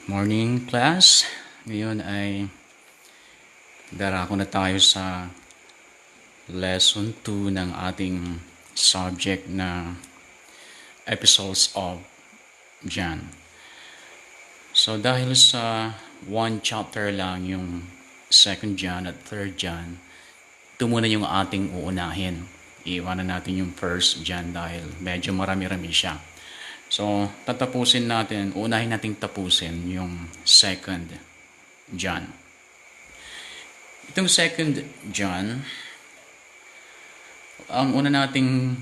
Morning class. Ngayon ay darako na tayo sa lesson 2 ng ating subject na epistles of John. So dahil sa one chapter lang yung 2nd John at 3rd John, ito muna yung ating uunahin. Iiwanan natin yung 1st John dahil medyo marami-rami siya. So, unahin nating tapusin yung 2nd John. Itong 2nd John, ang una nating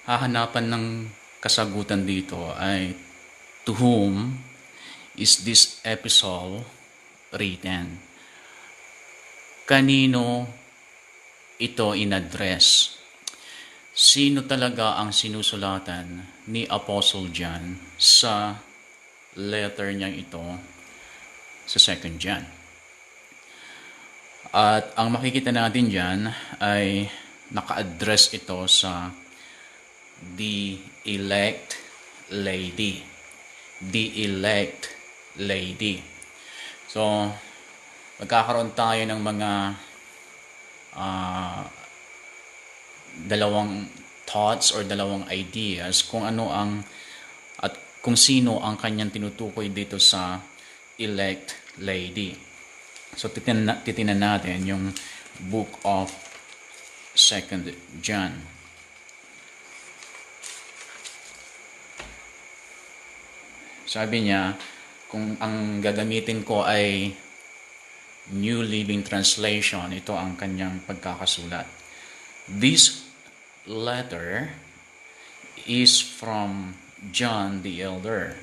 hahanapan ng kasagutan dito ay, to whom is this epistle written? Kanino ito in-address? Sino talaga ang sinusulatan ni Apostle John sa letter niyang ito sa 2nd John? At ang makikita natin dyan ay naka-address ito sa the elect lady. The elect lady. So, magkakaroon tayo ng mga dalawang thoughts or dalawang ideas kung ano ang at kung sino ang kanyang tinutukoy dito sa elect lady. So titinan natin yung book of 2nd John. Sabi niya, kung ang gagamitin ko ay New Living Translation, ito ang kanyang pagkakasulat. This letter is from John the Elder.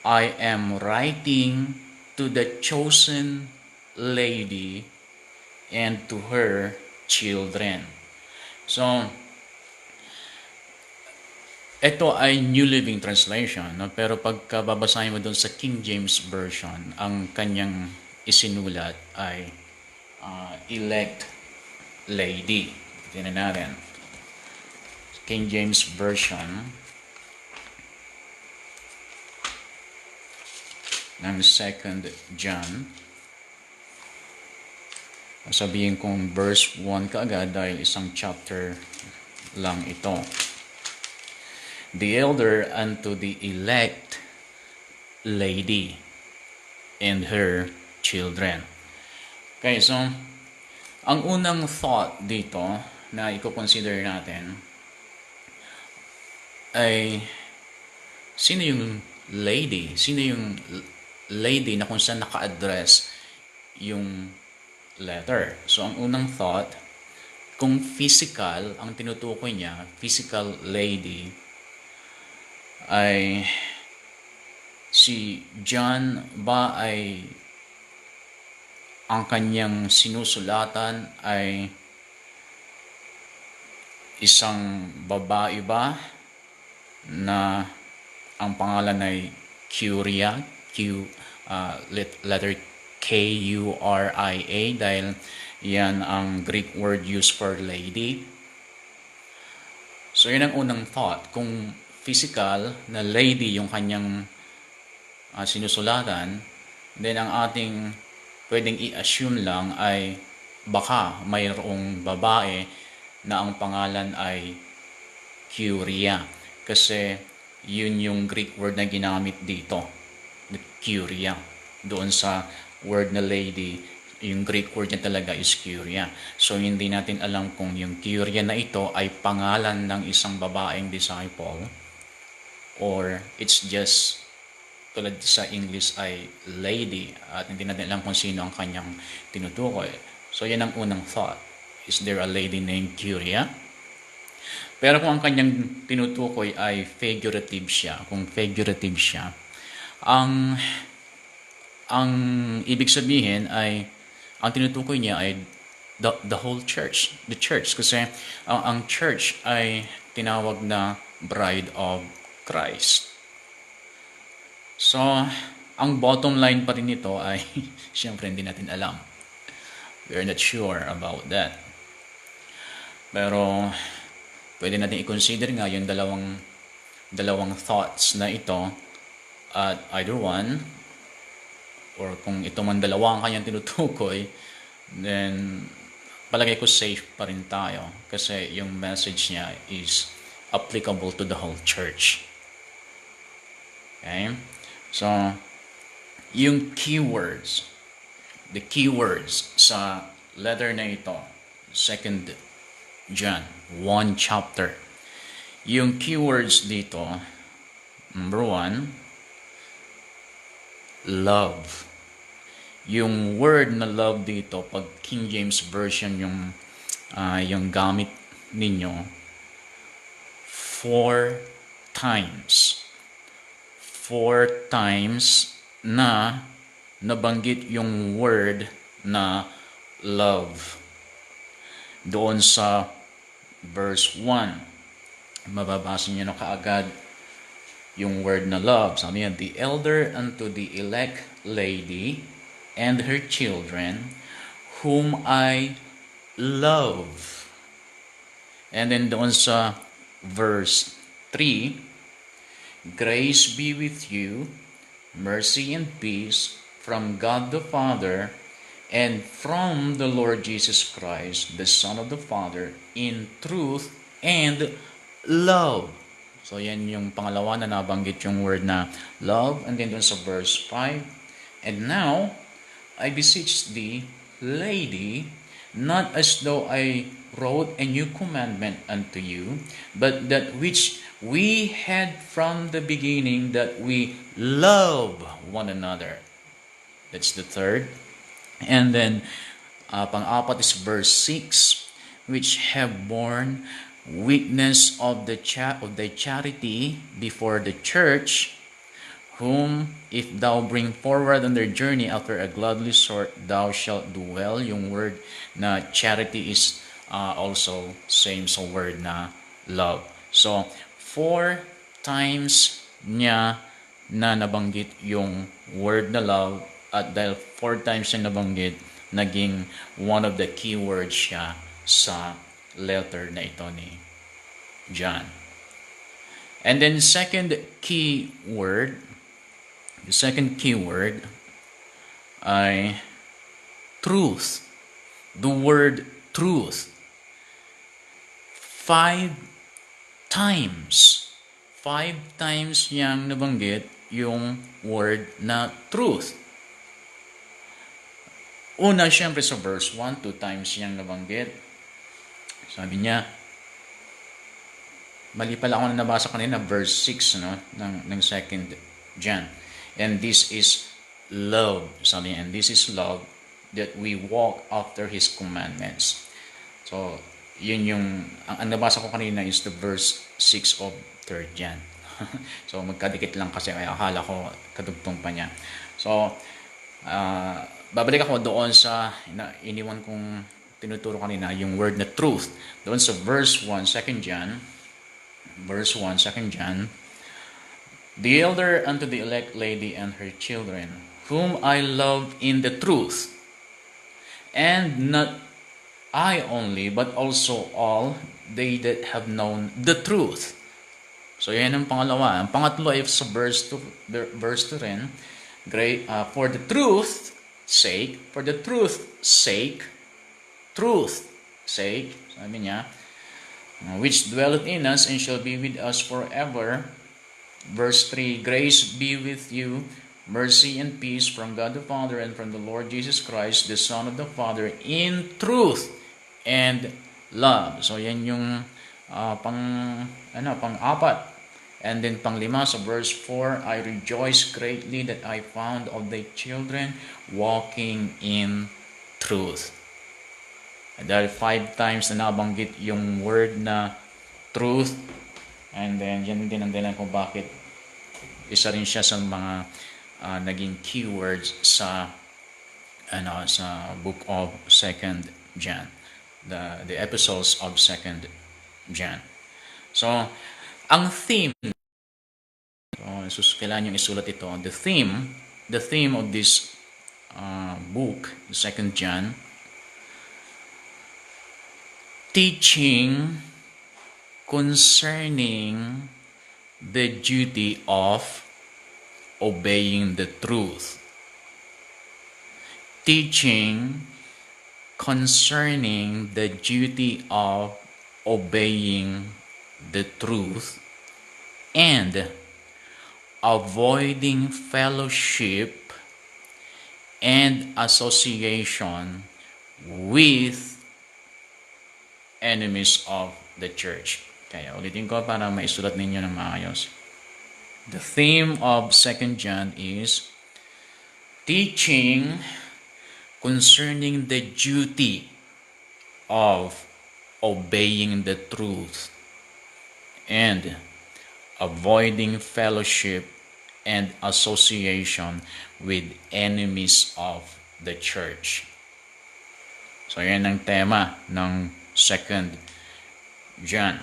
I am writing to the chosen lady and to her children. So, ito ay New Living Translation, no? Pero pagka babasahin mo doon sa King James Version, ang kanyang isinulat ay elect lady. Tingnan natin. King James Version ng 2nd John. Sabihin kong verse 1 kaagad dahil isang chapter lang ito. The elder unto the elect lady and her children. Okay, so ang unang thought dito na i-consider natin ay sino yung lady? Sino yung lady na kung saan naka-address yung letter? So, ang unang thought, kung physical, ang tinutukoy niya, physical lady, ay si John ba ay ang kanyang sinusulatan ay isang babae ba na ang pangalan ay Curia, letter K-U-R-I-A, dahil yan ang Greek word used for lady. So yun ang unang thought. Kung physical na lady yung kanyang sinusulatan, then ang ating pwedeng i-assume lang ay baka mayroong babae na ang pangalan ay Curia. Kasi yun yung Greek word na ginamit dito, Curia. Doon sa word na lady, yung Greek word niya talaga is Curia. So hindi natin alam kung yung Curia na ito ay pangalan ng isang babaeng disciple or it's just tulad sa English ay lady at hindi natin alam kung sino ang kanyang tinutukoy. So yan ang unang thought. Is there a lady named Curia? Pero kung ang kanyang tinutukoy ay figurative siya, ang ibig sabihin ay ang tinutukoy niya ay the whole church, the church, kasi ang church ay tinawag na bride of Christ. So, ang bottom line pa rin nito ay siyempre hindi natin alam. We're not sure about that. Pero pwede natin i-consider nga yung dalawang thoughts na ito at either one, or kung ito man dalawa ang kanyang tinutukoy, then palagay ko safe pa rin tayo kasi yung message niya is applicable to the whole church. Okay? So, yung keywords, the keywords sa letter na ito, 2 John, 1 chapter. Yung keywords dito, number 1, love. Yung word na love dito, pag King James Version yung gamit ninyo, 4 times. 4 times na nabanggit yung word na love. Doon sa verse 1, mababasa niyo na kaagad yung word na love. Sabi niya, the elder unto the elect lady and her children, whom I love. And then doon sa verse 3, grace be with you, mercy and peace from God the Father and from the Lord Jesus Christ, the Son of the Father, in truth and love. So yan yung pangalawa na nabanggit yung word na love. And then doon sa verse 5, and now I beseech thee, lady, not as though I wrote a new commandment unto you, but that which we had from the beginning, that we love one another. That's the third. And then, pang-apat is verse 6, which have borne witness of the charity before the church, whom if thou bring forward on their journey after a godly sort, thou shalt do well. Yung word na charity is also same sa word na love. So, 4 times niya na nabanggit yung word na love, at dahil 4 times niya nabanggit, naging one of the key words siya sa letter na ito ni John. And then second key word, the second key word ay truth. The word truth. 5 times. 5 times niyang nabanggit yung word na truth. Una, syempre sa verse 1, 2 times niyang nabanggit. Sabi niya, mali pala ako na nabasa kanina, verse 6 no, ng 2 John. And this is love. Sabi niya, and this is love, that we walk after His commandments. So, yun yung, ang nabasa ko kanina is the verse 6 of 3 John. So, magkadikit lang kasi ay akala ko kadugtong pa niya. So, babalik ako doon sa iniwan kong tinuturo kanina, yung word na truth. Doon sa verse 1, 2 John, verse 1, 2 John, the elder unto the elect lady and her children, whom I love in the truth, and not I only, but also all they that have known the truth. So, yan ang pangalawa. Ang pangatlo ay sa verse 2 rin, for the truth sake, sabi niya, which dwelleth in us and shall be with us forever. Verse 3, grace be with you, mercy and peace from God the Father and from the Lord Jesus Christ, the Son of the Father, in truth and love. So yan yung pang-apat. And then pang-5 sa verse 4, I rejoice greatly that I found of thy children walking in truth. Dahil 5 times na nabanggit yung word na truth, and then yan din ang dahilan kung bakit isa rin siya sa mga naging keywords sa book of 2 John, the epistles of 2 John. So, ang theme, kailangan yung isulat ito, the theme of this book, 2 John, teaching concerning the duty of obeying the truth. Teaching concerning the duty of obeying the truth and avoiding fellowship and association with enemies of the church. Kaya ulitin ko para maisulat ninyo ng maayos. The theme of 2 John is teaching concerning the duty of obeying the truth and avoiding fellowship and association with enemies of the church. So yan ang tema ng 2 John.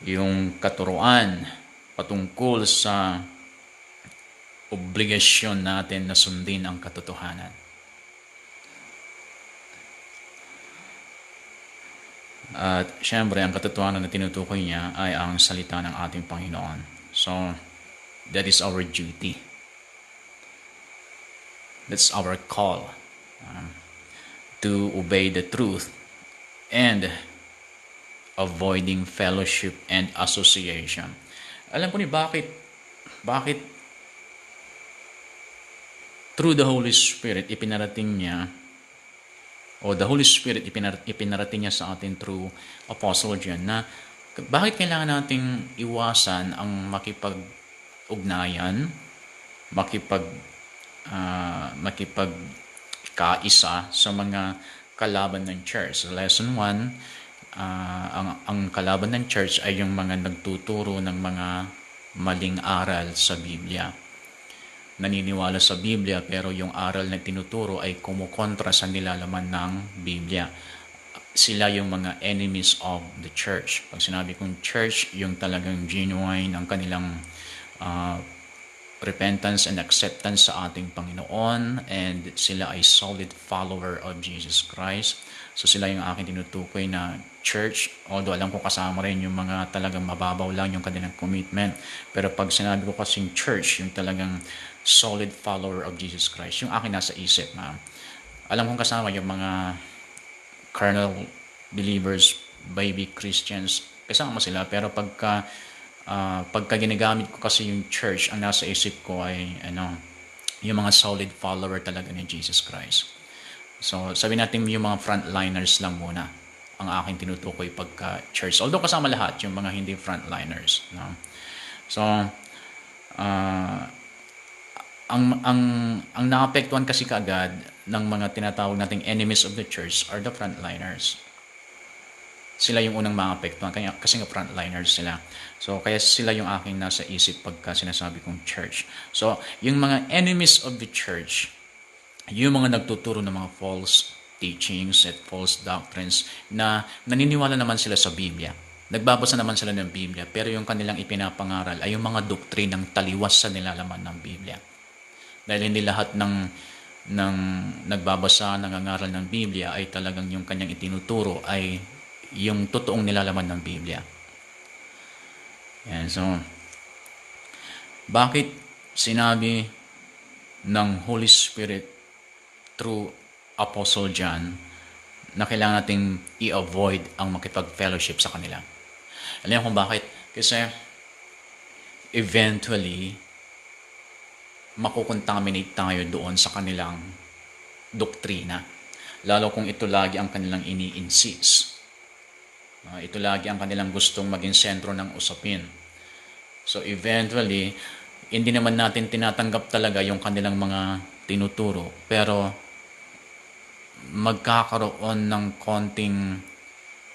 Yung katuruan patungkol sa obligasyon natin na sundin ang katotohanan. At syempre, ang katotohanan na tinutukoy niya ay ang salita ng ating Panginoon. So, that is our duty. That's our call to obey the truth and avoiding fellowship and association. Alam ko ni bakit through the Holy Spirit ipinarating niya, o the Holy Spirit ipinarating niya sa atin through Apostle John na bakit kailangan nating iwasan ang makipag-ugnayan, makipagkaisa sa mga kalaban ng church. So, lesson 1, ang kalaban ng church ay yung mga nagtuturo ng mga maling aral sa Biblia. Naniniwala sa Biblia pero yung aral na tinuturo ay kumukontra sa nilalaman ng Biblia. Sila yung mga enemies of the church. Pag sinabi kong church, yung talagang genuine ang kanilang repentance and acceptance sa ating Panginoon, and sila ay solid follower of Jesus Christ. So sila yung aking tinutukoy na church, although alam ko kasama rin yung mga talagang mababaw lang yung kanilang commitment. Pero pag sinabi ko kasing church, yung talagang solid follower of Jesus Christ, yung akin nasa isip. Alam kong kasama yung mga carnal believers, baby Christians, kasama sila. Pero pagka ginagamit ko kasi yung church, ang nasa isip ko ay yung mga solid follower talaga ni Jesus Christ. So, sabi natin yung mga frontliners lang muna ang aking tinutukoy pagka church. Although kasama lahat yung mga hindi frontliners. No? So, ang naapektuhan kasi kaagad ng mga tinatawag nating enemies of the church are the frontliners. Sila yung unang maapektuhan kasi nga frontliners sila. So, kaya sila yung aking nasa isip pagka sinasabi kong church. So, yung mga enemies of the church, yung mga nagtuturo ng mga false teachings at false doctrines na naniniwala naman sila sa Biblia. Nagbabasa naman sila ng Biblia, pero yung kanilang ipinapangaral ay yung mga doktrinang taliwas sa nilalaman ng Biblia. Dahil hindi lahat ng nagbabasa, nangangaral ng Biblia ay talagang yung kanyang itinuturo ay yung totoong nilalaman ng Biblia. Yan, so, bakit sinabi ng Holy Spirit through Apostle John na kailangan nating i-avoid ang makipag-fellowship sa kanila? Alam niyo kung bakit? Kasi eventually makukontaminate tayo doon sa kanilang doktrina. Lalo kung ito lagi ang kanilang ini-insist. Ito lagi ang kanilang gustong maging sentro ng usapin. So eventually, hindi naman natin tinatanggap talaga yung kanilang mga tinuturo. Pero magkakaroon ng konting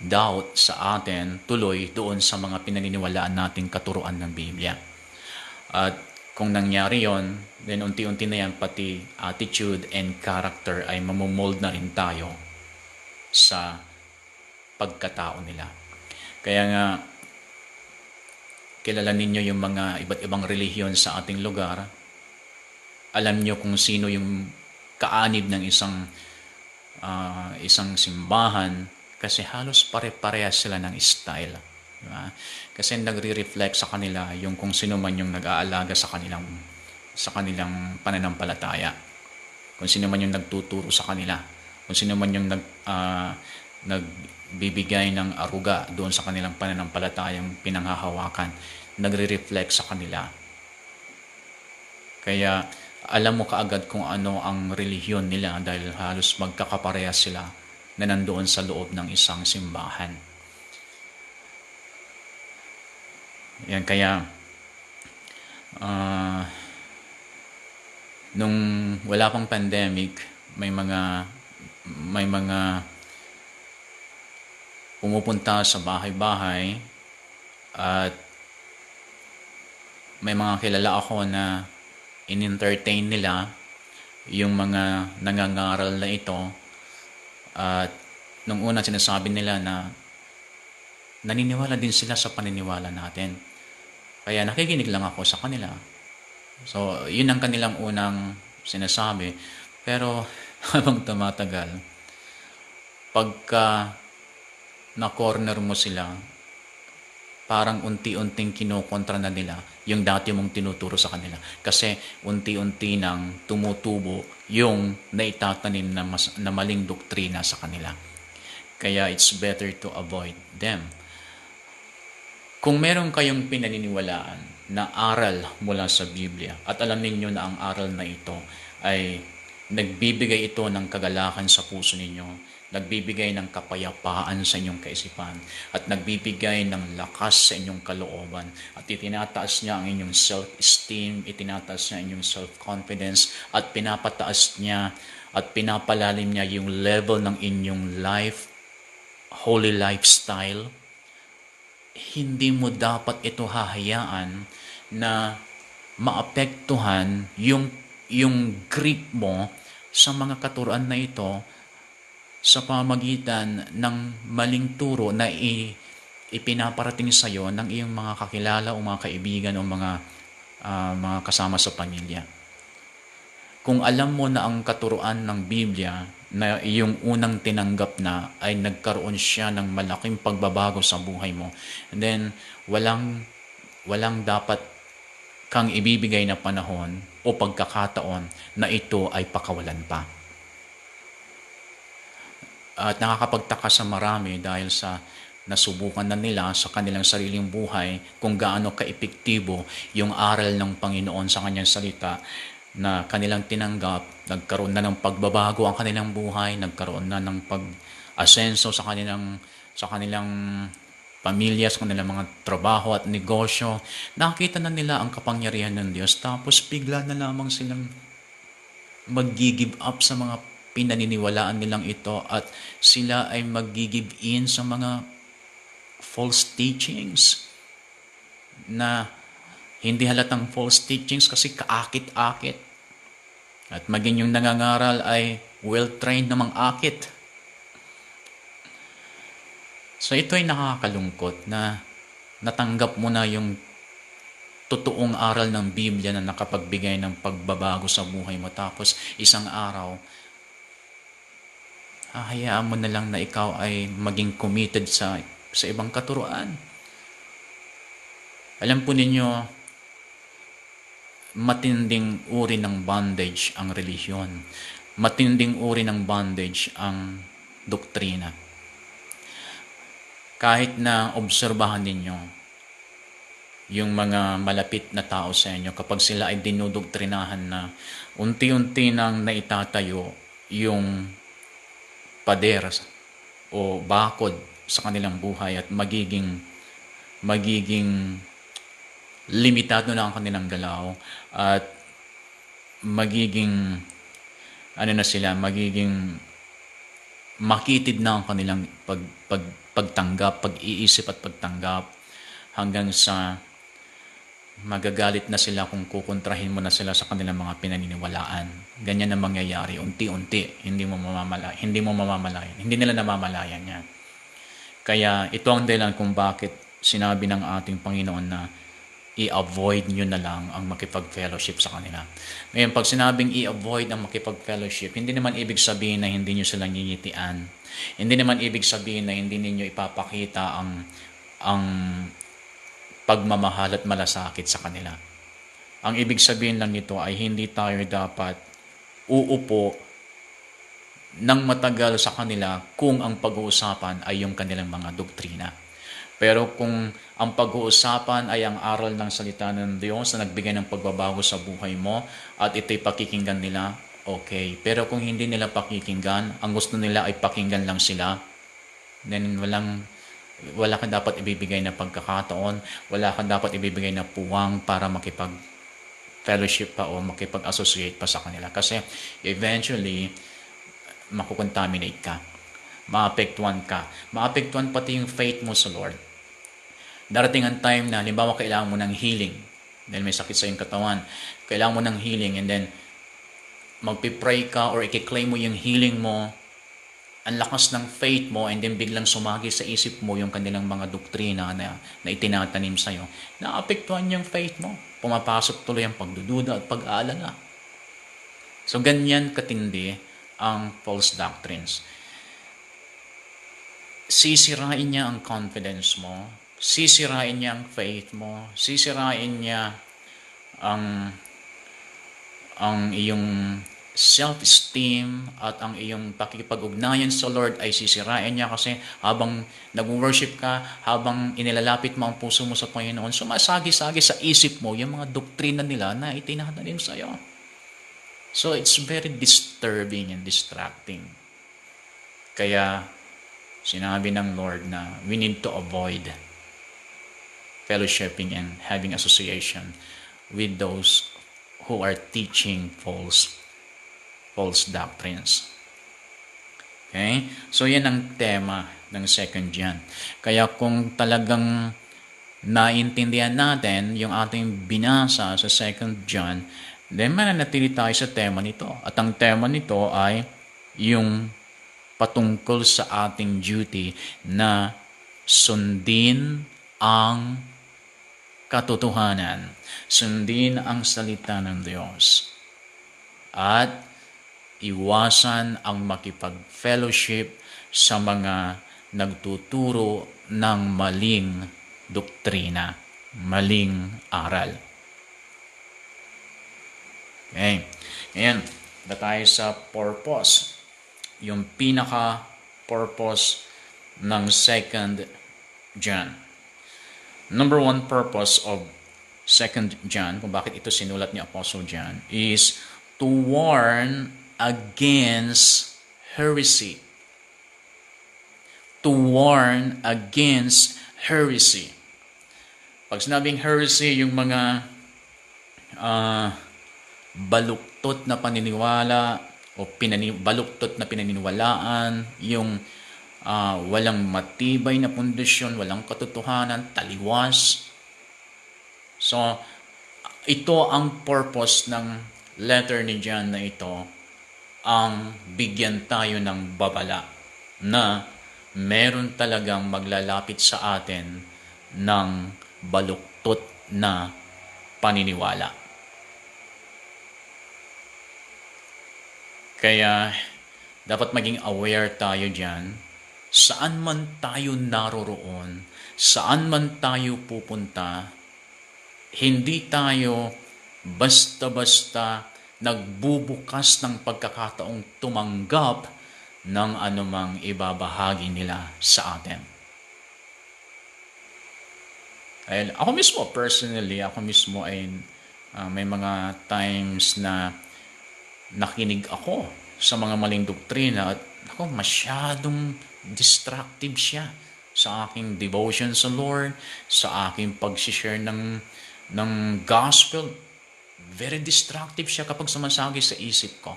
doubt sa atin tuloy doon sa mga pinaniniwalaan nating katuruan ng Biblia. At kung nangyari yon, then unti-unti na yan pati attitude and character ay mamumold na rin tayo sa pagkatao nila. Kaya nga, kilala ninyo yung mga iba't ibang relihiyon sa ating lugar. Alam nyo kung sino yung kaanib ng isang simbahan kasi halos pare-parehas sila ng style. Diba? Kasi nagre-reflect sa kanila yung kung sino man yung nag-aalaga sa kanilang pananampalataya. Kung sino man yung nagtuturo sa kanila. Kung sino man yung nagbibigay ng aruga doon sa kanilang pananampalatayang pinanghahawakan. Nagre-reflect sa kanila. Kaya alam mo kaagad kung ano ang relihiyon nila dahil halos magkakaparehas sila na nandoon sa loob ng isang simbahan. Yan kaya nung wala pang pandemic, may mga pumupunta sa bahay-bahay at may mga kilala ako na in-entertain nila yung mga nangangaral na ito at nung una sinasabi nila na naniniwala din sila sa paniniwala natin. Kaya nakikinig lang ako sa kanila. So, yun ang kanilang unang sinasabi. Pero habang tumatagal, pagka na-corner mo sila, parang unti-unting kinokontra na nila yung dati mong tinuturo sa kanila. Kasi unti-unti nang tumutubo yung naitatanim na maling doktrina sa kanila. Kaya it's better to avoid them. Kung meron kayong pinaniniwalaan na aral mula sa Biblia at alam ninyo na ang aral na ito ay nagbibigay ito ng kagalakan sa puso ninyo, nagbibigay ng kapayapaan sa inyong kaisipan at nagbibigay ng lakas sa inyong kalooban at itinataas niya ang inyong self-esteem, itinataas niya ang inyong self-confidence at pinapataas niya at pinapalalim niya yung level ng inyong life, holy lifestyle, hindi mo dapat ito hahayaan na maapektuhan yung grip mo sa mga katuruan na ito sa pamagitan ng maling turo na ipinaparating sa iyo ng iyong mga kakilala o mga kaibigan o mga kasama sa pamilya. Kung alam mo na ang katuruan ng Biblia na iyong unang tinanggap na ay nagkaroon siya ng malaking pagbabago sa buhay mo, and then walang dapat kang ibibigay na panahon o pagkakataon na ito ay pakawalan pa. At nakakapagtaka sa marami dahil sa nasubukan na nila sa kanilang sariling buhay kung gaano kaepektibo yung aral ng Panginoon sa kanyang salita na kanilang tinanggap, nagkaroon na ng pagbabago ang kanilang buhay, nagkaroon na ng pag-asenso sa kanilang pamilya, sa kanilang mga trabaho at negosyo. Nakita na nila ang kapangyarihan ng Diyos, tapos bigla na lamang silang mag-give up sa mga pinaniniwalaan nilang ito at sila ay mag-give in sa mga false teachings na hindi halatang false teachings kasi kaakit-akit. At maging yung nangangaral ay well-trained na mang-akit. So ito ay nakakalungkot na natanggap mo na yung totoong aral ng Biblia na nakapagbigay ng pagbabago sa buhay mo. Tapos isang araw, hahayaan mo na lang na ikaw ay maging committed sa ibang katuruan. Alam po ninyo, matinding uri ng bondage ang relihiyon. Matinding uri ng bondage ang doktrina. Kahit na obserbahan ninyo yung mga malapit na tao sa inyo, kapag sila ay dinudoktrinahan na unti-unti nang naitatayo yung pader o bakod sa kanilang buhay at magiging limitado na ang kanilang galaw at magiging magiging makitid na ang kanilang pagtanggap, pag-iisip at pagtanggap hanggang sa magagalit na sila kung kukontrahin mo na sila sa kanilang mga pinaniniwalaan. Ganyan ang mangyayari unti-unti, hindi mo mamamalayan. Hindi nila namamalayan yan. Kaya ito ang dahilan kung bakit sinabi ng ating Panginoon na i-avoid nyo na lang ang makipag-fellowship sa kanila. Ngayon, pag sinabing i-avoid ang makipag-fellowship, hindi naman ibig sabihin na hindi nyo silang ngingitian. Hindi naman ibig sabihin na hindi ninyo ipapakita ang ang pagmamahal at malasakit sa kanila. Ang ibig sabihin lang nito ay hindi tayo dapat uupo ng matagal sa kanila kung ang pag-uusapan ay yung kanilang mga doktrina. Pero kung ang pag-uusapan ay ang aral ng salita ng Diyos na nagbigay ng pagbabago sa buhay mo at ito'y pakikinggan nila, okay. Pero kung hindi nila pakikinggan, ang gusto nila ay pakinggan lang sila, then wala kang dapat ibibigay na pagkakataon, wala kang dapat ibibigay na puwang para makipag-fellowship pa o makipag-associate pa sa kanila. Kasi eventually, makukontaminate ka. Maapektuhan ka. Maapektuhan pati yung faith mo sa Lord. Darating ang time na, halimbawa, kailangan mo ng healing. Dahil may sakit sa iyong katawan. Kailangan mo ng healing and then magpipray ka or i-claim mo yung healing mo. Ang lakas ng faith mo and then biglang sumagi sa isip mo yung kanilang mga doktrina na itinatanim sa'yo. Naapektuhan yung faith mo. Pumapasok tuloy ang pagdududa at pag-aalala. So, ganyan katindi ang false doctrines. Sisirain niya ang confidence mo, sisirain niya ang faith mo, sisirain niya ang iyong self-esteem at ang iyong pakikipag-ugnayan sa Lord ay sisirain niya kasi habang nag-worship ka, habang inilalapit mo ang puso mo sa Panginoon, sumasagi-sagi sa isip mo yung mga doktrina nila na itinatanim sa iyo. So, it's very disturbing and distracting. Kaya, sinabi ng Lord na we need to avoid fellowshipping and having association with those who are teaching false doctrines. Okay? So, yan ang tema ng 2 John. Kaya kung talagang naintindihan natin yung ating binasa sa 2 John, then mananatili tayo sa tema nito. At ang tema nito ay yung patungkol sa ating duty na sundin ang katotohanan. Sundin ang salita ng Diyos. At iwasan ang makipag-fellowship sa mga nagtuturo ng maling doktrina, maling aral. Okay. Ngayon, na tayo sa purpose. Yung pinaka-purpose ng 2 John. Number 1 purpose of 2 John, kung bakit ito sinulat ni Apostle John, is to warn against heresy. To warn against heresy. Pag sinabing heresy, yung mga baluktot na paniniwala o baluktot na pinaniniwalaan, yung walang matibay na pundasyon, walang katotohanan, taliwas. So, ito ang purpose ng letter ni John na ito, ang bigyan tayo ng babala na meron talagang maglalapit sa atin ng baluktot na paniniwala. Kaya, dapat maging aware tayo dyan, saan man tayo naroroon, saan man tayo pupunta, hindi tayo basta-basta nagbubukas ng pagkakataong tumanggap ng anumang ibabahagi nila sa atin. Ako mismo, personally, ay may mga times na nakinig ako sa mga maling doktrina at ako, masyadong distractive siya sa aking devotion sa Lord, sa aking pag-share ng gospel. Very destructive siya kapag sumasagi sa isip ko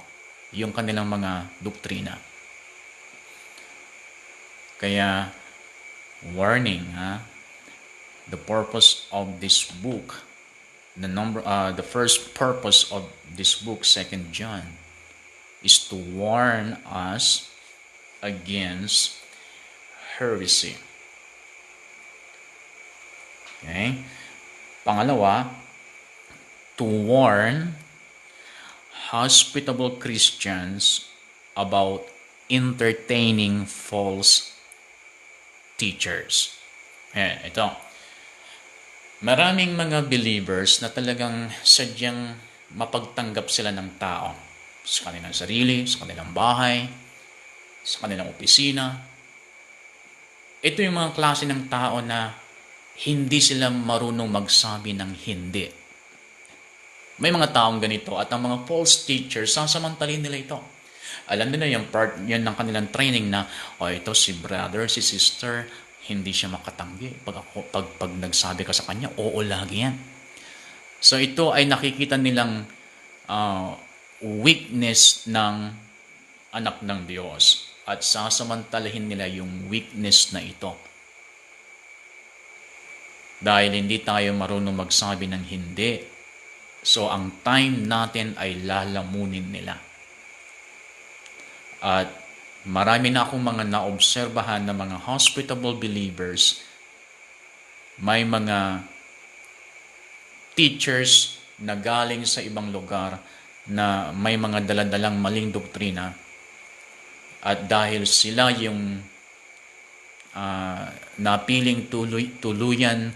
yung kanilang mga doktrina. Kaya, warning, the purpose of this book, the first purpose of this book, 2 John, is to warn us against heresy. Okay? Pangalawa, to warn hospitable Christians about entertaining false teachers. Ito. Maraming mga believers na talagang sadyang mapagtanggap sila ng tao sa kanilang sarili, sa kanilang bahay, sa kanilang opisina. Ito yung mga klase ng tao na hindi sila marunong magsabi ng hindi. May mga taong ganito at ang mga false teachers, sasamantalin nila ito. Alam nila yung part yun ng kanilang training na, ito si brother, si sister, hindi siya makatanggi. Pag nagsabi ka sa kanya, oo lagi yan. So ito ay nakikita nilang weakness ng anak ng Diyos at sasamantalahin nila yung weakness na ito. Dahil hindi tayo marunong magsabi ng hindi, so ang time natin ay lalamunin nila. At marami na akong mga naobserbahan na mga hospitable believers, may mga teachers na galing sa ibang lugar na may mga daladalang maling doktrina at dahil sila yung napiling tutuluyan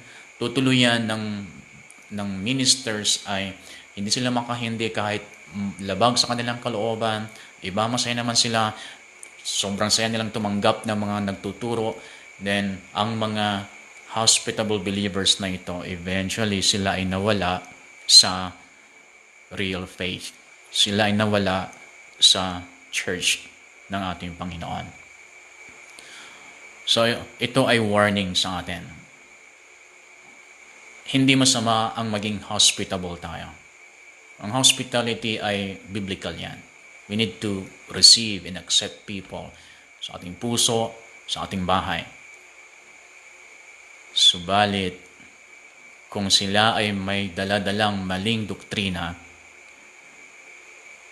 ng ministers ay hindi sila makahindi kahit labag sa kanilang kalooban. Iba masaya naman sila, sobrang saya nilang tumanggap ng mga nagtuturo. Then ang mga hospitable believers na ito, eventually sila ay nawala sa real faith. Sila ay nawala sa church ng ating Panginoon. So ito ay warning sa atin. Hindi masama ang maging hospitable tayo. Ang hospitality ay biblical yan. We need to receive and accept people sa ating puso, sa ating bahay. Subalit, kung sila ay may daladalang maling doktrina,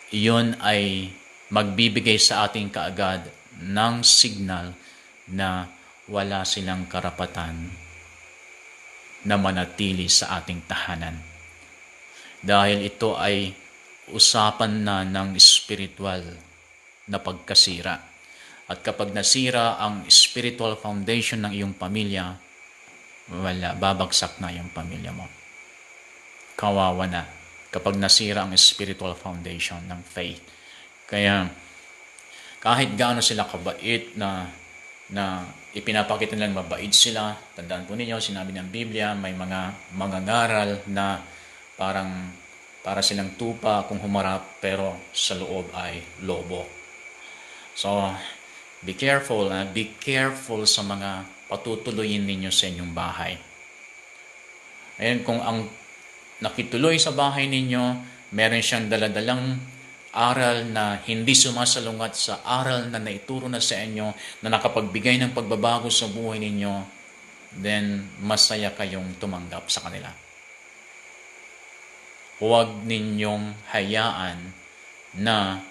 iyon ay magbibigay sa ating kaagad ng signal na wala silang karapatan na manatili sa ating tahanan. Dahil ito ay usapan na ng spiritual na pagkasira. At kapag nasira ang spiritual foundation ng iyong pamilya, babagsak na yung pamilya mo. Kawawa na kapag nasira ang spiritual foundation ng faith. Kaya kahit gaano sila kabait na ipinapakita nilang mabait sila, tandaan po ninyo, sinabi ng Biblia, may mga mangangaral na para silang tupa kung humarap pero sa loob ay lobo. So, be careful sa mga patutuloyin ninyo sa inyong bahay. Ayan, kung ang nakituloy sa bahay ninyo, meron siyang daladalang aral na hindi sumasalungat sa aral na naituro na sa inyo, na nakapagbigay ng pagbabago sa buhay ninyo, then masaya kayong tumanggap sa kanila. Huwag ninyong hayaan na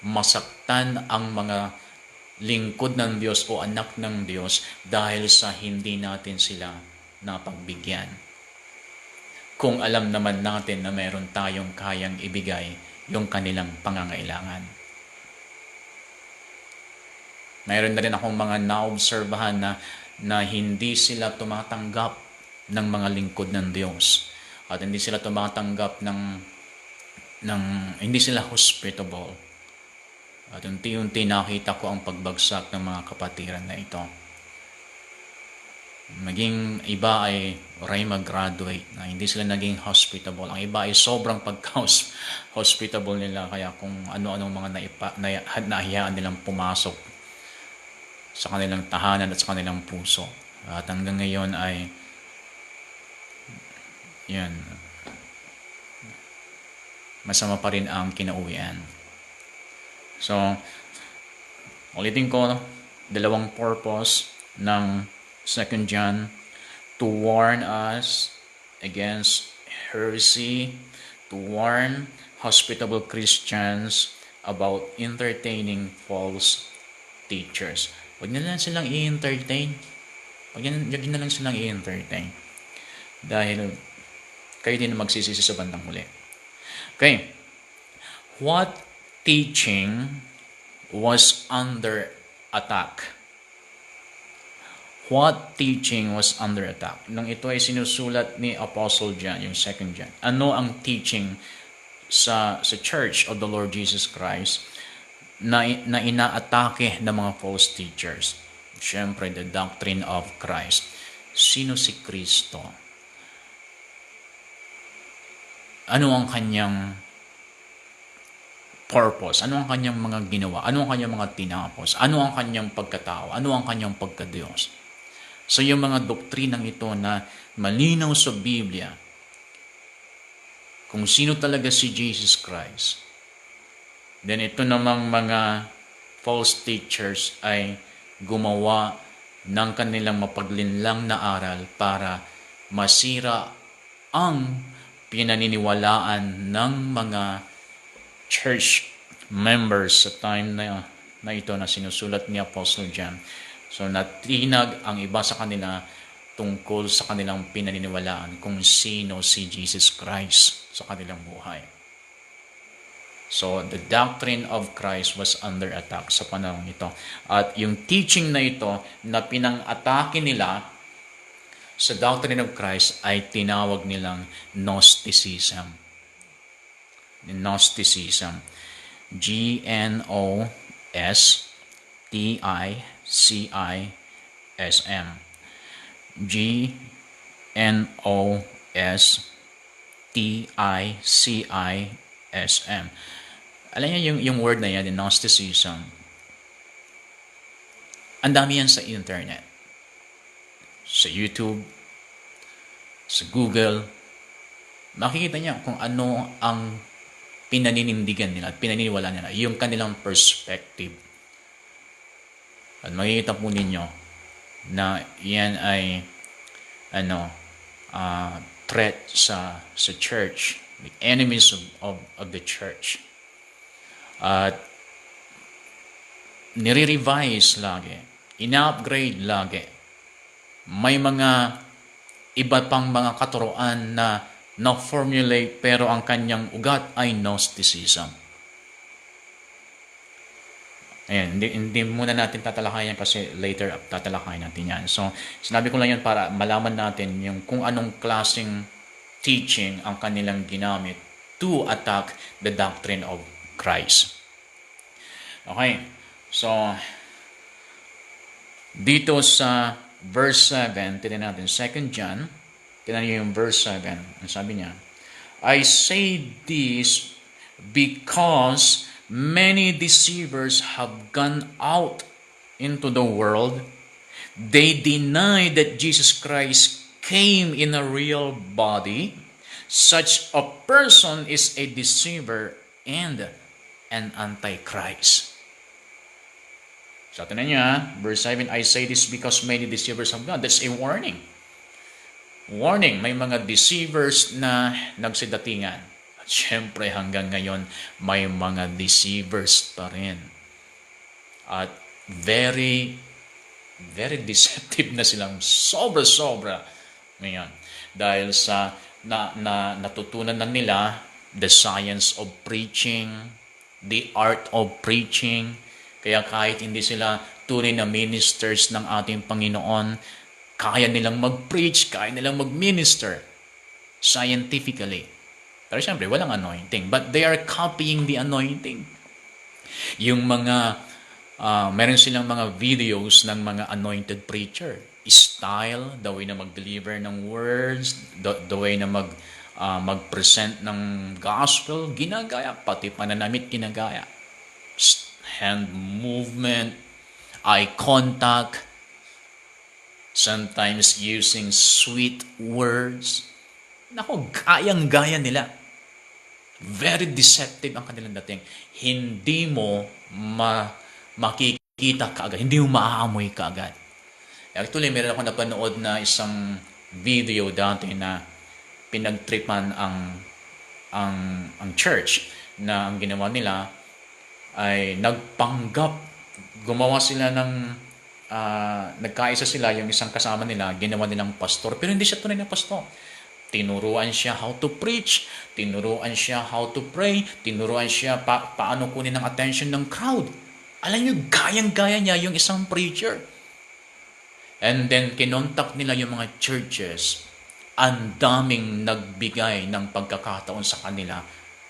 masaktan ang mga lingkod ng Diyos o anak ng Diyos dahil sa hindi natin sila napagbigyan. Kung alam naman natin na meron tayong kayang ibigay yung kanilang pangangailangan. Mayroon na rin akong mga naobserbahan na hindi sila tumatanggap ng mga lingkod ng Diyos. At hindi sila tumatanggap hindi sila hospitable. At unti-unti nakita ko ang pagbagsak ng mga kapatiran na ito. Maging iba ay mag-graduate na hindi sila naging hospitable. Ang iba ay sobrang pagka-hospitable nila, kaya kung ano-anong mga nahiyaan nilang pumasok sa kanilang tahanan at sa kanilang puso. At hanggang ngayon ay masama pa rin ang kinauwian. So, ulitin ko, dalawang purpose ng 2 John: to warn us against heresy, to warn hospitable Christians about entertaining false teachers. Huwag na lang silang i-entertain. Huwag na lang silang i-entertain. Dahil kayo din magsisisi sa bandang huli. Okay. What teaching was under attack? What teaching was under attack? Nung ito ay sinusulat ni Apostle John, yung second John. Ano ang teaching sa Church of the Lord Jesus Christ na inaatake ng mga false teachers? Siyempre, the doctrine of Christ. Sino si Kristo? Ano ang kanyang purpose? Ano ang kanyang mga ginawa? Ano ang kanyang mga tinapos? Ano ang kanyang pagkatao? Ano ang kanyang pagkadiyos? So yung mga doktrinang ito na malinaw sa Biblia, kung sino talaga si Jesus Christ, then ito namang mga false teachers ay gumawa ng kanilang mapaglinlang na aral para masira ang pinaniniwalaan ng mga church members sa time na ito na sinusulat ni Apostle John. So natinag ang iba sa kanila tungkol sa kanilang pinaniniwalaan kung sino si Jesus Christ sa kanilang buhay. So the doctrine of Christ was under attack sa panahon ito. At yung teaching na ito na pinang-atake nila sa doctrine of Christ ay tinawag nilang Gnosticism. Gnosticism. Gnosticism. Gnosticism. Alam niyo yung word na yan, Gnosticism. Ang dami yan sa internet. Sa YouTube, sa Google. Makikita niya kung ano ang pinaninindigan nila at pinaniniwala nila, yung kanilang perspective. At makikita po ninyo na yan ay threat sa church, the enemies of the church. At nire-revise lagi, ina-upgrade lagi. May mga iba pang mga katuruan na formulate pero ang kanyang ugat ay Gnosticism. Ayan, hindi muna natin tatalakayan kasi later tatalakayan natin yan. So, sinabi ko lang yan para malaman natin yung kung anong klaseng teaching ang kanilang ginamit to attack the doctrine of Christ. Okay, so dito sa verse 7, tignan natin, 2 John, tignan niyo yung verse 7, ang sabi niya, I say this because many deceivers have gone out into the world. They deny that Jesus Christ came in a real body. Such a person is a deceiver and an antichrist. So, tignan niyo verse 7, I say this because many deceivers have gone. That's a warning. Warning, may mga deceivers na nagsidatingan. At syempre hanggang ngayon, may mga deceivers pa rin. At very, very deceptive na silang sobra-sobra ngayon. Dahil sa natutunan na nila the science of preaching, the art of preaching. Kaya kahit hindi sila tunay na ministers ng ating Panginoon, kaya nilang mag-preach, kaya nilang mag-minister scientifically. Pero syempre, walang anointing. But they are copying the anointing. Yung mga, meron silang mga videos ng mga anointed preacher. Style, the way na mag-deliver ng words, the way na mag-present ng gospel, ginagaya. Pati pananamit, ginagaya. Hand movement, eye contact, sometimes using sweet words. Nako, gayang-gaya nila. Very deceptive ang kanilang dating. Hindi mo makikita kaagad. Hindi mo maaamoy kaagad. Actually, meron ako napanood na isang video dati na pinagtripan ang church na ang ginawa nila ay nagpanggap. Gumawa sila ng nagkaisa sila, yung isang kasama nila, ginawa nilang pastor. Pero hindi siya tunay na pastor. Tinuruan siya how to preach, tinuruan siya how to pray, tinuruan siya paano kunin ang attention ng crowd. Alam niyo, gayang-gaya niya yung isang preacher. And then, kinontak nila yung mga churches. Ang daming nagbigay ng pagkakataon sa kanila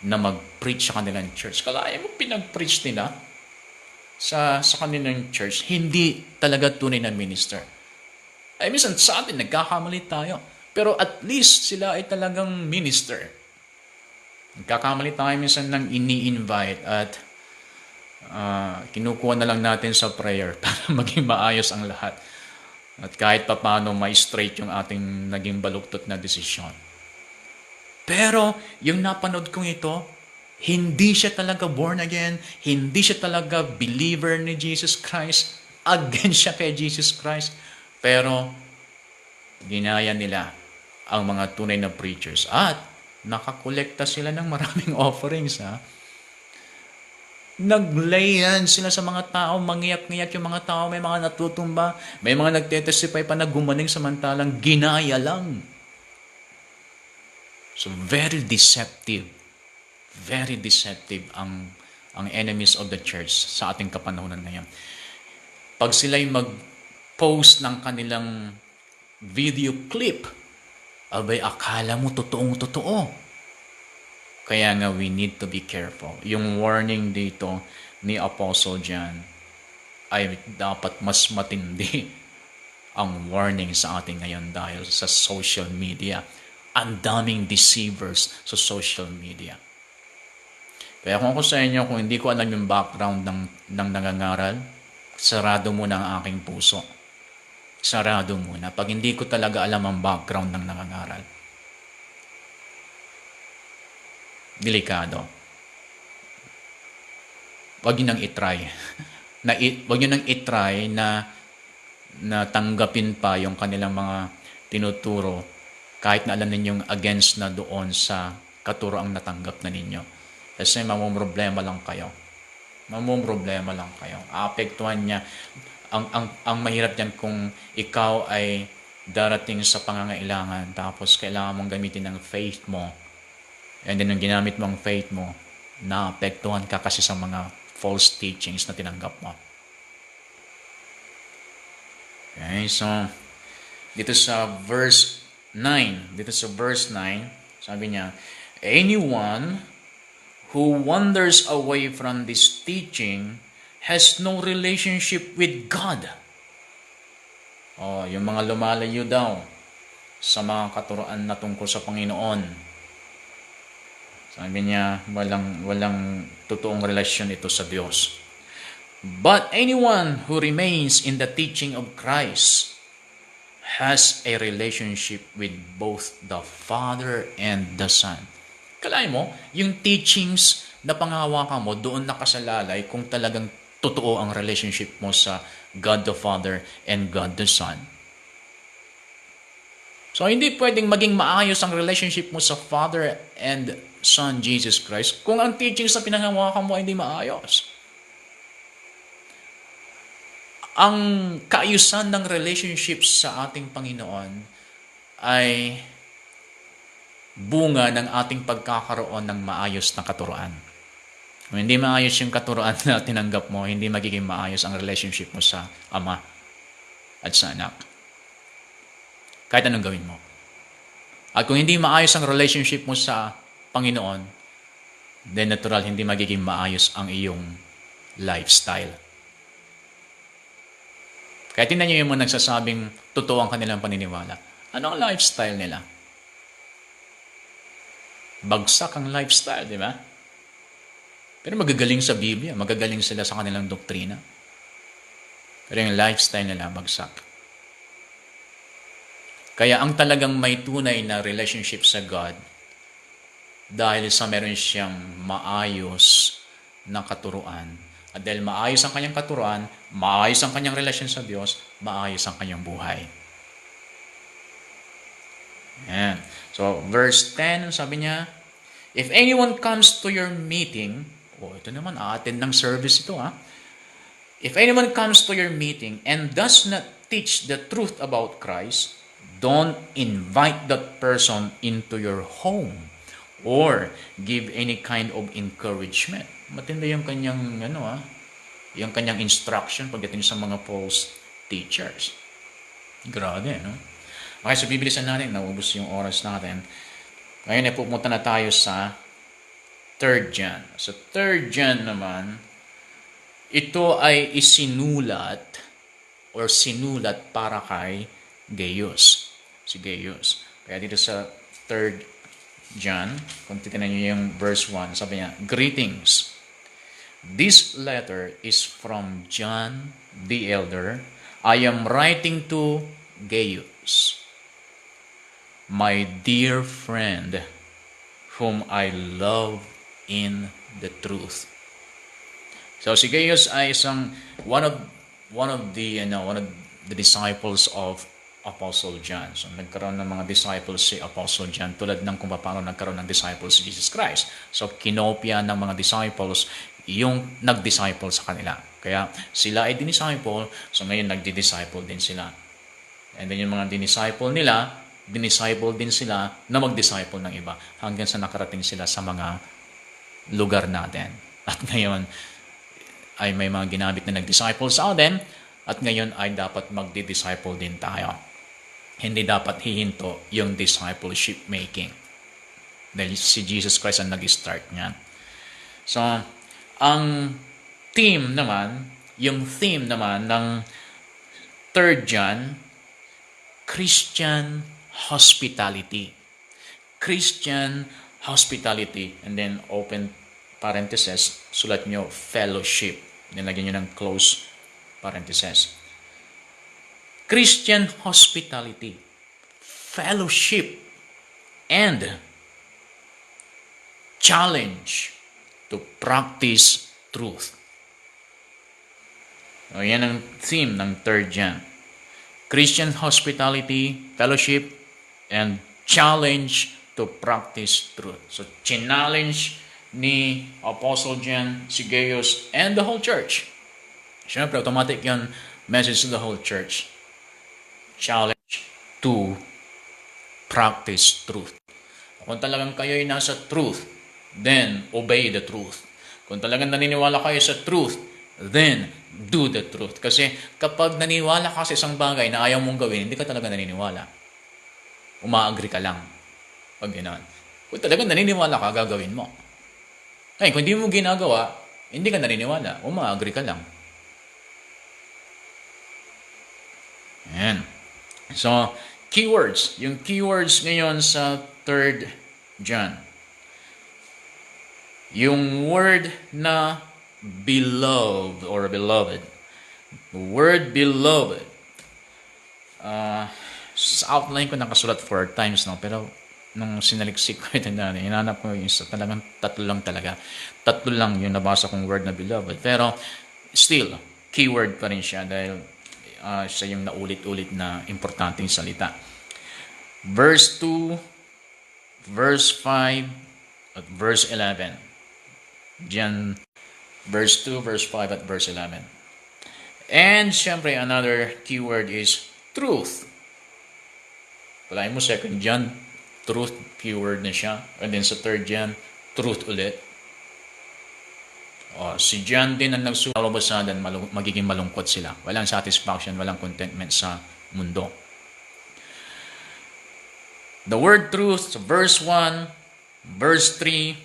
na mag-preach sa kanilang church. Kalaya mo, pinag-preach nila sa kanilang church, hindi talaga tunay na minister. Ay, minsan sa atin, nagkakamali tayo. Pero at least sila ay talagang minister. Nagkakamali tayo minsan ng ini-invite at kinukuha na lang natin sa prayer para maging maayos ang lahat. At kahit papano ma-straight yung ating naging baluktot na desisyon. Pero yung napanood kong ito, hindi siya talaga born again, hindi siya talaga believer ni Jesus Christ, against siya kay Jesus Christ. Pero ginaya nila ang mga tunay na preachers at nakakolekta sila ng maraming offerings. Naglayan sila sa mga tao, mangiyak-ngiyak yung mga tao, may mga natutumba, may mga nagtetestify pa na gumaling samantalang ginaya lang. So very deceptive ang enemies of the church sa ating kapanahunan ngayon. Pag sila'y mag-post ng kanilang video clip, abay akala mo totoong-totoo. Kaya nga we need to be careful. Yung warning dito ni Apostle John ay dapat mas matindi ang warning sa ating ngayon dahil sa social media. Ang daming deceivers sa social media. Kaya kung ako sa inyo, kung hindi ko alam yung background ng nangangaral, sarado muna ang aking puso. Sarado muna. Pag hindi ko talaga alam ang background ng nangangaral. Delikado. Huwag nyo nang itry. Huwag nyo nang itry na tanggapin pa yung kanilang mga tinuturo kahit na alam ninyong against na doon sa katuroang natanggap na ninyo. Kasi mamumroblema lang kayo. Aapektuhan niya. Ang mahirap yan kung ikaw ay darating sa pangangailangan tapos kailangan mong gamitin ng faith mo. And then yung ginamit mong faith mo, naapektuhan ka kasi sa mga false teachings na tinanggap mo. Okay, so dito sa verse 9, sabi niya, anyone who wanders away from this teaching has no relationship with God. Yung mga lumalayo daw sa mga katuroan na tungkol sa Panginoon. Sabi niya, walang totoong relasyon ito sa Diyos. But anyone who remains in the teaching of Christ has a relationship with both the Father and the Son. Kalay mo, yung teachings na panghahawakan mo, doon nakasalalay kung talagang totoo ang relationship mo sa God the Father and God the Son. So, hindi pwedeng maging maayos ang relationship mo sa Father and Son Jesus Christ kung ang teachings na pinanghahawakan mo ay hindi maayos. Ang kaayusan ng relationship sa ating Panginoon ay bunga ng ating pagkakaroon ng maayos na katuroan. Kung hindi maayos yung katuroan na tinanggap mo, hindi magiging maayos ang relationship mo sa Ama at sa Anak. Kahit anong gawin mo. At kung hindi maayos ang relationship mo sa Panginoon, then natural, hindi magiging maayos ang iyong lifestyle. Kaya tingnan niyo yung mga nagsasabing totoo ang kanilang paniniwala. Ano ang lifestyle nila? Bagsak ang lifestyle, di ba? Pero magagaling sa Biblia, magagaling sila sa kanilang doktrina. Pero yung lifestyle nila, bagsak. Kaya ang talagang may tunay na relationship sa God, dahil sa meron siyang maayos na katuruan, at dahil maayos ang kanyang katuruan, maayos ang kanyang relasyon sa Diyos, maayos ang kanyang buhay. Ayan. So, verse 10, sabi niya, if anyone comes to your meeting, ito naman, attend ng service ito, If anyone comes to your meeting and does not teach the truth about Christ, don't invite that person into your home or give any kind of encouragement. Matindi yung kanyang, yung kanyang instruction pagdating sa mga false teachers. Grabe, no? Okay, so bibilisan natin, naubos yung oras natin. Ngayon ay pupunta na tayo sa 3 John. Sa 3 John naman, ito ay sinulat para kay Gaius. Si Gaius. Kaya dito sa 3 John, kung titignan nyo yung verse 1, sabi niya, "Greetings. This letter is from John the Elder. I am writing to Gaius, my dear friend, whom I love in the truth." So si Gaius ay isang one of the disciples of Apostle John. So nagkaroon ng mga disciples si Apostle John tulad ng kung paano nagkaroon ng disciples si Jesus Christ. So kinopya ng mga disciples yung nag-disciple sa kanila. Kaya sila ay dinisciple, so ngayon nagdi-disciple din sila. And then yung mga dinisciple nila, dinisciple din sila na mag-disciple ng iba hanggang sa nakarating sila sa mga lugar natin. At ngayon ay may mga ginamit na nag-disciple sa atin at ngayon ay dapat magdi-disciple din tayo. Hindi dapat hihinto yung discipleship making. Dahil si Jesus Christ ang nag-start niyan. So, ang yung theme naman ng 3 John, Christian hospitality. Christian hospitality. And then open parenthesis, sulat nyo fellowship. Nilagyan nyo ng close parenthesis. Christian hospitality, fellowship, and challenge to practice truth. So, yan ang theme ng 3 John. Christian hospitality, fellowship, and challenge to practice truth. So, challenge ni Apostle John, si Gaius, and the whole church. Siyempre, automatic yun, message to the whole church. Challenge to practice truth. Kung talagang kayo ay nasa truth, then obey the truth. Kung talagang naniniwala kayo sa truth, then do the truth. Kasi kapag naniniwala ka sa isang bagay na ayaw mong gawin, hindi ka talaga naniniwala. Uma-agree ka lang. Pag gano'n. Kung talagang naniniwala ka, gagawin mo. Ay, kung hindi mo ginagawa, hindi ka naniniwala. Uma-agree ka lang. Ayan. So, keywords. Yung keywords ngayon sa 3 John. Yung word na beloved or beloved. The word beloved. Sa outline ko nakasulat 4 times, no? Pero nung sinaliksik ko ito na, hinanap ko yung talagang tatlo lang talaga. Tatlo lang yung nabasa kong word na beloved. Pero still, keyword pa rin siya dahil siya yung naulit-ulit na importanteng salita. Verse 2, verse 5, at verse 11. Diyan, verse 2, verse 5, at verse 11. And syempre, another keyword is truth. Palain mo, 2 John, truth, keyword na siya. And then sa 3 John, truth ulit. Si John din ang nagsulalabasa dan magiging malungkot sila. Walang satisfaction, walang contentment sa mundo. The word truth, verse 1, verse 3.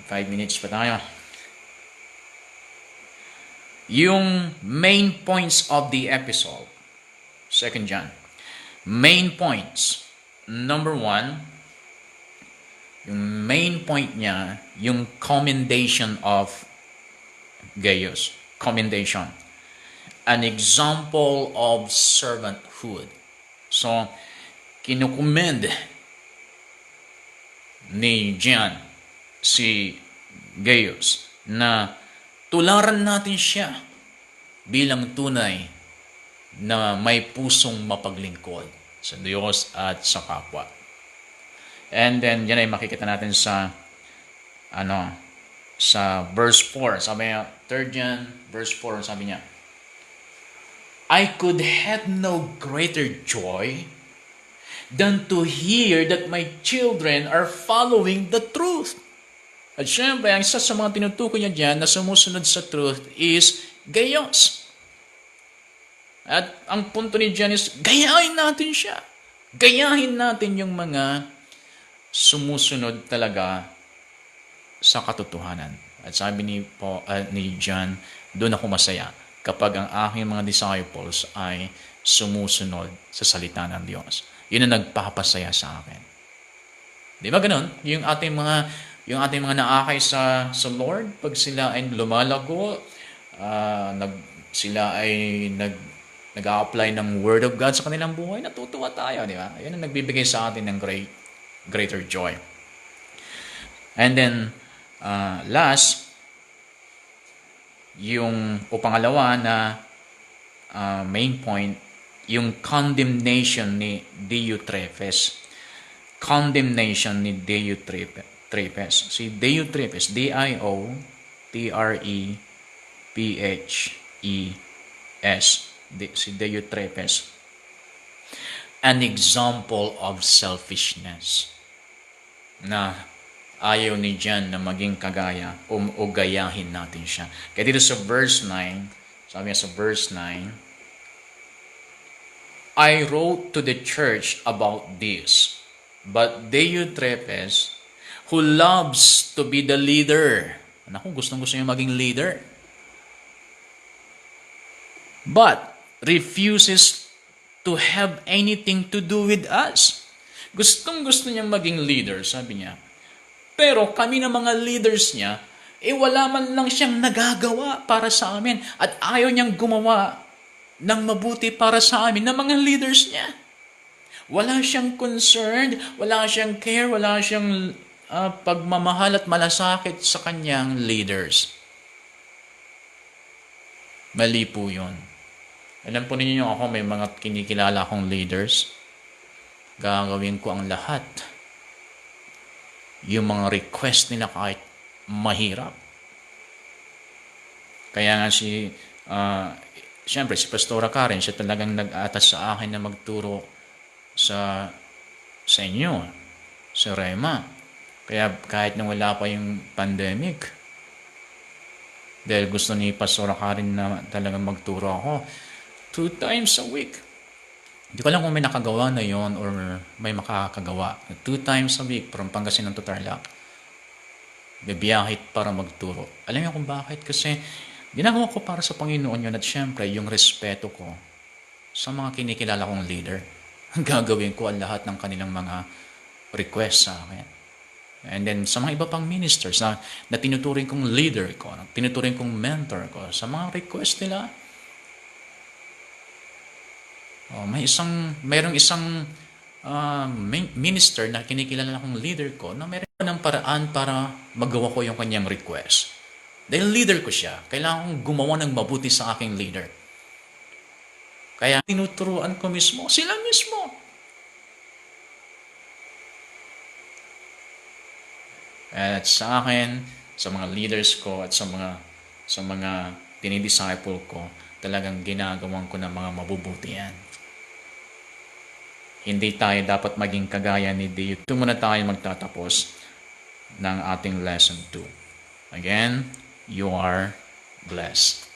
5 minutes pa tayo. Yung main points of the episode, 2 John. Main points. Number 1, yung main point niya, yung commendation of Gaius. Commendation. An example of servanthood. So, kinukommend ni John si Gaius na tularan natin siya bilang tunay na may pusong mapaglingkod sa Diyos at sa kapwa. And then, yan ay makikita natin sa verse 4. Sabi niya, 3 John, verse 4, sabi niya, I could have no greater joy than to hear that my children are following the truth. At syempre, ang isa sa mga tinutukoy niya dyan na sumusunod sa truth is Gaius. At ang punto ni John is, gayahin natin siya. Gayahin natin yung mga sumusunod talaga sa katotohanan. At sabi ni John, doon ako masaya kapag ang aking mga disciples ay sumusunod sa salita ng Diyos. Yun ang nagpapasaya sa akin. Di ba ganun? Yung ating mga naakay sa Lord, pag sila ay lumalago, sila ay nag-a-apply ng Word of God sa kanilang buhay, natutuwa tayo, di ba? Yan ang nagbibigay sa atin ng greater joy. And then, last, pangalawa na main point, yung condemnation ni Diotrephes. Condemnation ni Diotrephes. Si Diotrephes, Diotrephes, si Diotrephes, an example of selfishness na ayaw ni John na maging kagaya o gayahin natin siya. Kaya dito sa verse 9, sabi niya sa verse 9, I wrote to the church about this, but Diotrephes, who loves to be the leader, naku, gustong-gusto niya maging leader, but refuses to have anything to do with us. Gustong-gusto niyang maging leader, sabi niya. Pero kami na mga leaders niya, wala man lang siyang nagagawa para sa amin at ayaw niyang gumawa ng mabuti para sa amin na mga leaders niya. Wala siyang concerned, wala siyang care, wala siyang pagmamahal at malasakit sa kanyang leaders. Mali po yun. Alam po ninyo ako, may mga kinikilala akong leaders. Gagawin ko ang lahat. Yung mga request nila kahit mahirap. Kaya nga siyempre si Pastora Karen, siya talagang nag-atas sa akin na magturo sa inyo, sa Rema. Kaya kahit nang wala pa yung pandemic, dahil gusto ni Pastora Karen na talagang magturo ako 2 times a week. Hindi ko alam kung may nakagawa na yon or may makakagawa. 2 times a week from Pangasinan to Tarlac. Bibiyahit para magturo. Alam niyo kung bakit? Kasi ginagawa ko para sa Panginoon yun at syempre yung respeto ko sa mga kinikilala kong leader. Gagawin ko ang lahat ng kanilang mga request sa akin. And then sa mga iba pang ministers na tinuturing kong leader ko, na tinuturing kong mentor ko, sa mga request nila, mayroong isang minister na kinikilala kong leader ko na mayroon ng paraan para magawa ko yung kanyang request. Dahil leader ko siya, kailangan kong gumawa ng mabuti sa aking leader. Kaya tinuturuan ko mismo, sila mismo. At sa akin, sa mga leaders ko at sa mga dinidisciple ko, talagang ginagawan ko ng mga mabubuti yan. Hindi tayo dapat maging kagaya ni Dio. Ito muna tayo magtatapos ng ating lesson 2. Again, you are blessed.